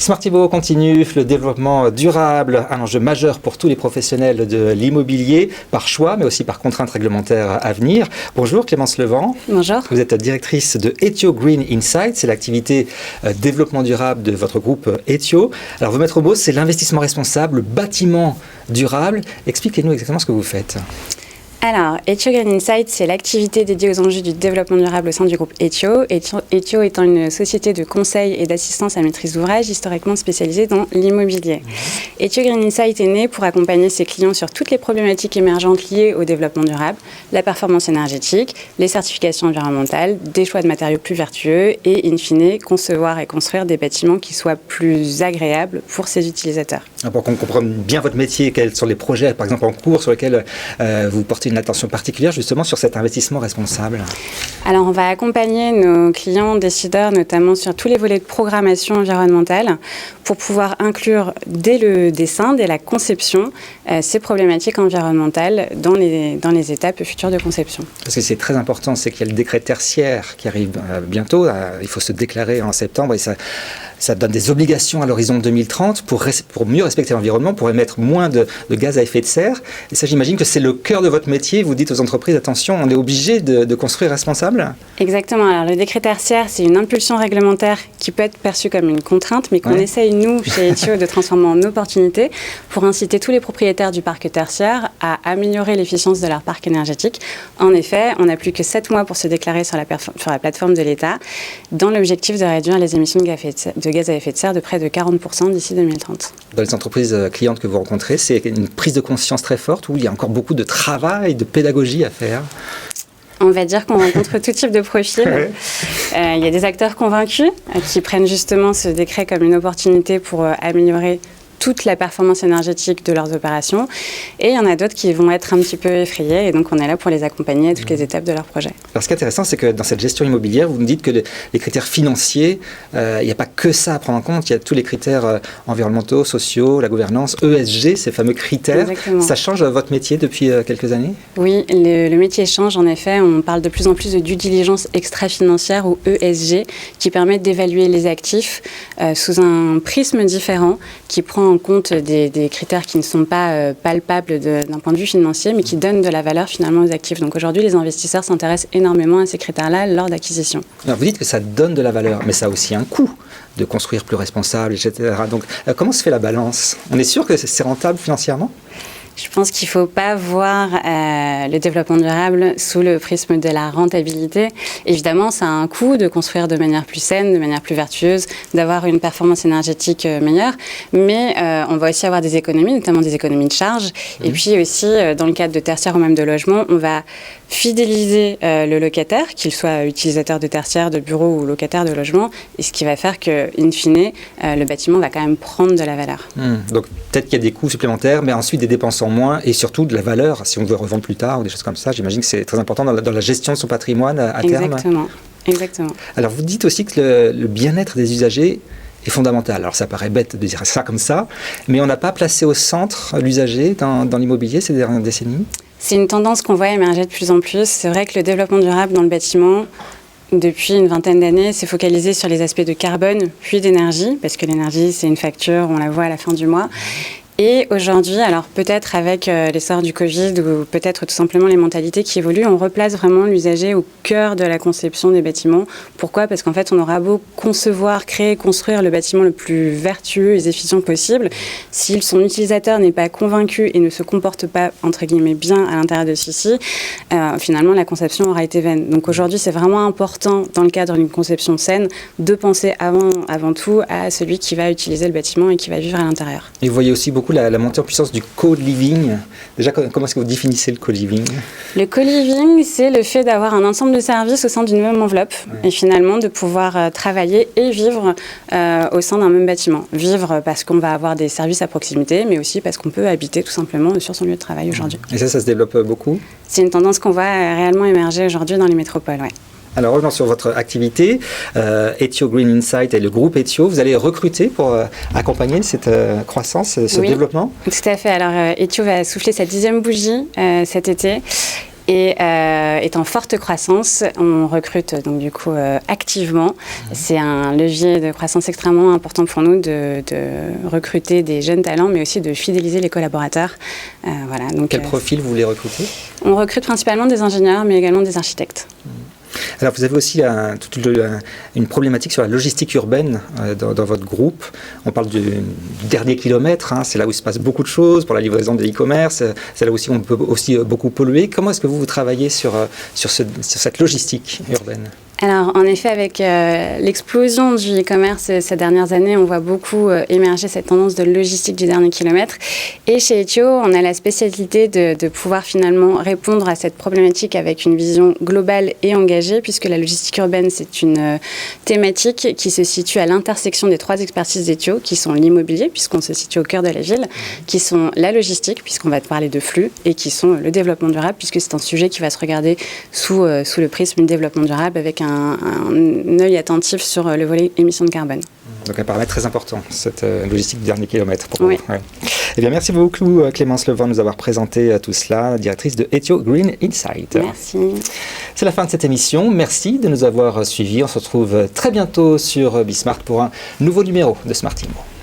Smartibo continue, le développement durable, un enjeu majeur pour tous les professionnels de l'immobilier, par choix, mais aussi par contraintes réglementaires à venir. Bonjour Clémence Levent. Bonjour. Vous êtes directrice de Ethio Green Insight, c'est l'activité développement durable de votre groupe Ethio. Alors vos maîtres mots, c'est l'investissement responsable, bâtiment durable. Expliquez-nous exactement ce que vous faites. Alors, Ethio Green Insight, c'est l'activité dédiée aux enjeux du développement durable au sein du groupe Ethio. Ethio étant une société de conseil et d'assistance à maîtrise d'ouvrage historiquement spécialisée dans l'immobilier. Ethio Green Insight est né pour accompagner ses clients sur toutes les problématiques émergentes liées au développement durable, la performance énergétique, les certifications environnementales, des choix de matériaux plus vertueux et, in fine, concevoir et construire des bâtiments qui soient plus agréables pour ses utilisateurs. Pour qu'on comprenne bien votre métier, quels sont les projets, par exemple, en cours sur lesquels vous portez une attention particulière justement sur cet investissement responsable? Alors, on va accompagner nos clients décideurs, notamment sur tous les volets de programmation environnementale, pour pouvoir inclure dès le dessin, dès la conception, ces problématiques environnementales dans les étapes futures de conception. Parce que c'est très important, c'est qu'il y a le décret tertiaire qui arrive bientôt. Il faut se déclarer en septembre et ça donne des obligations à l'horizon 2030 pour mieux respecter l'environnement, pour émettre moins de gaz à effet de serre. Et ça, j'imagine que c'est le cœur de votre métier. Vous dites aux entreprises, attention, on est obligé de construire responsable. Exactement. Alors, le décret tertiaire, c'est une impulsion réglementaire qui peut être perçue comme une contrainte, mais qu'on essaye, nous, chez Ethio, de transformer en opportunité pour inciter tous les propriétaires du parc tertiaire à améliorer l'efficience de leur parc énergétique. En effet, on n'a plus que 7 mois pour se déclarer sur la plateforme de l'État, dans l'objectif de réduire les émissions de gaz à effet de serre de près de 40% d'ici 2030. Dans les entreprises clientes que vous rencontrez, c'est une prise de conscience très forte où il y a encore beaucoup de travail, de pédagogie à faire? On va dire qu'on rencontre tout type de profils. Il y a des acteurs convaincus qui prennent justement ce décret comme une opportunité pour améliorer toute la performance énergétique de leurs opérations. Et il y en a d'autres qui vont être un petit peu effrayés. Et donc, on est là pour les accompagner à toutes les étapes de leur projet. Alors, ce qui est intéressant, c'est que dans cette gestion immobilière, vous nous dites que les critères financiers, il n'y a pas que ça à prendre en compte. Il y a tous les critères environnementaux, sociaux, la gouvernance, ESG, ces fameux critères. Exactement. Ça change votre métier depuis quelques années? Oui, le métier change. En effet, on parle de plus en plus de due diligence extra-financière ou ESG, qui permet d'évaluer les actifs sous un prisme différent, qui prend en compte des critères qui ne sont pas palpables d'un point de vue financier, mais qui donnent de la valeur finalement aux actifs. Donc aujourd'hui, les investisseurs s'intéressent énormément à ces critères-là lors d'acquisition. Alors vous dites que ça donne de la valeur, mais ça a aussi un coût de construire plus responsable, etc. Donc comment se fait la balance? On est sûr que c'est rentable financièrement? Je pense qu'il ne faut pas voir le développement durable sous le prisme de la rentabilité. Évidemment, ça a un coût de construire de manière plus saine, de manière plus vertueuse, d'avoir une performance énergétique meilleure. Mais on va aussi avoir des économies, notamment des économies de charge. Et puis aussi, dans le cadre de tertiaire ou même de logement, on va fidéliser le locataire, qu'il soit utilisateur de tertiaire, de bureau ou locataire de logement, et ce qui va faire que, in fine, le bâtiment va quand même prendre de la valeur. Donc peut-être qu'il y a des coûts supplémentaires, mais ensuite des dépenses en moins, et surtout de la valeur, si on veut revendre plus tard ou des choses comme ça. J'imagine que c'est très important dans la gestion de son patrimoine à terme. Exactement. Alors vous dites aussi que le bien-être des usagers est fondamental. Alors ça paraît bête de dire ça comme ça, mais on n'a pas placé au centre l'usager dans l'immobilier ces dernières décennies? C'est une tendance qu'on voit émerger de plus en plus. C'est vrai que le développement durable dans le bâtiment, depuis une vingtaine d'années, s'est focalisé sur les aspects de carbone puis d'énergie, parce que l'énergie, c'est une facture, on la voit à la fin du mois. Et aujourd'hui, alors peut-être avec l'essor du Covid ou peut-être tout simplement les mentalités qui évoluent, on replace vraiment l'usager au cœur de la conception des bâtiments. Pourquoi ? Parce qu'en fait, on aura beau concevoir, créer, construire le bâtiment le plus vertueux et efficient possible. Si son utilisateur n'est pas convaincu et ne se comporte pas, entre guillemets, bien à l'intérieur de celui-ci, finalement, la conception aura été vaine. Donc aujourd'hui, c'est vraiment important, dans le cadre d'une conception saine, de penser avant tout à celui qui va utiliser le bâtiment et qui va vivre à l'intérieur. Et vous voyez aussi beaucoup la montée en puissance du co-living. Déjà, comment est-ce que vous définissez le co-living? Le co-living, c'est le fait d'avoir un ensemble de services au sein d'une même enveloppe et finalement de pouvoir travailler et vivre au sein d'un même bâtiment. Vivre parce qu'on va avoir des services à proximité, mais aussi parce qu'on peut habiter tout simplement sur son lieu de travail aujourd'hui. Et ça se développe beaucoup? C'est une tendance qu'on voit réellement émerger aujourd'hui dans les métropoles, ouais. Alors, revenons sur votre activité. Ethio Green Insight et le groupe Ethio, vous allez recruter pour accompagner cette croissance, ce développement? Tout à fait. Alors, Ethio va souffler sa 10e bougie cet été. et est en forte croissance. On recrute donc du coup activement. C'est un levier de croissance extrêmement important pour nous de recruter des jeunes talents, mais aussi de fidéliser les collaborateurs. Voilà, donc, quel profil vous voulez recruter? On recrute principalement des ingénieurs, mais également des architectes. Alors vous avez aussi une problématique sur la logistique urbaine dans votre groupe. On parle du dernier kilomètre, hein, c'est là où il se passe beaucoup de choses pour la livraison de e-commerce, c'est là aussi où on peut aussi beaucoup polluer. Comment est-ce que vous travaillez sur cette logistique urbaine? Alors, en effet, avec l'explosion du e-commerce ces dernières années, on voit beaucoup émerger cette tendance de logistique du dernier kilomètre. Et chez Ethio, on a la spécialité de pouvoir finalement répondre à cette problématique avec une vision globale et engagée, puisque la logistique urbaine, c'est une thématique qui se situe à l'intersection des 3 expertises d'Ethio, qui sont l'immobilier, puisqu'on se situe au cœur de la ville, qui sont la logistique, puisqu'on va parler de flux, et qui sont le développement durable, puisque c'est un sujet qui va se regarder sous le prisme du développement durable, avec un œil attentif sur le volet émissions de carbone. Donc un paramètre très important, cette logistique du dernier kilomètre pour oui. vous. Ouais. Eh bien, merci beaucoup Clémence Levent de nous avoir présenté tout cela, directrice de Ethio Green Insight. Merci. C'est la fin de cette émission. Merci de nous avoir suivis. On se retrouve très bientôt sur Bismart pour un nouveau numéro de Smart Immo.